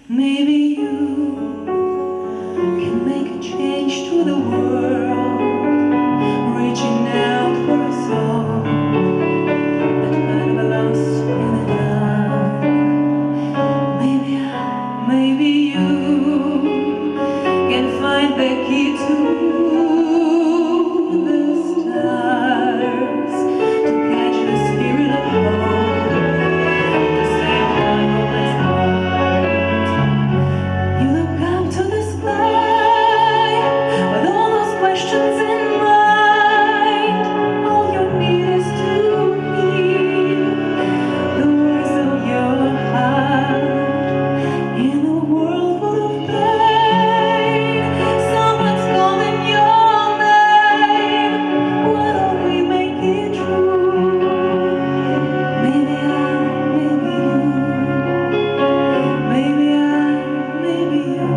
Maybe you can make a change to the world, reaching out for a song that might have lost in the dark. Maybe you can find the key to the stars, to catch the spirit of hope, to save one hopeless heart. You look up to the sky with all those questions in mind. All you need is to hear the voice of your heart. In a world full of pain, someone's calling your name. Why don't we make it true? Maybe you. Maybe you. Maybe you.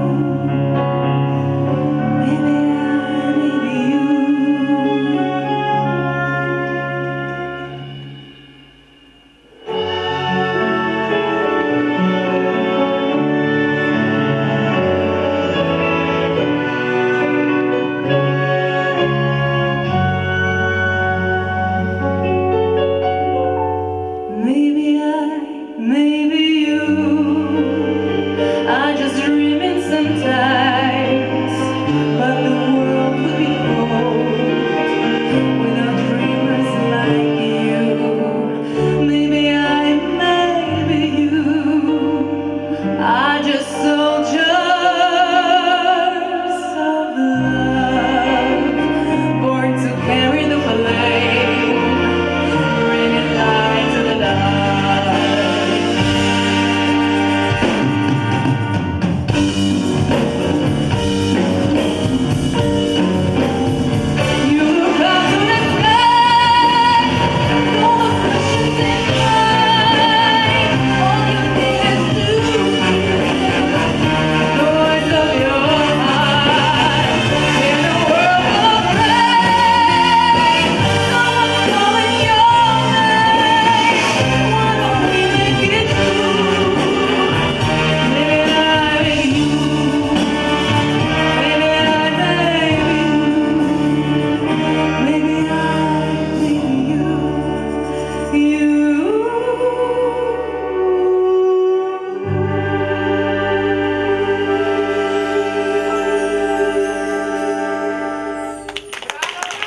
Maybe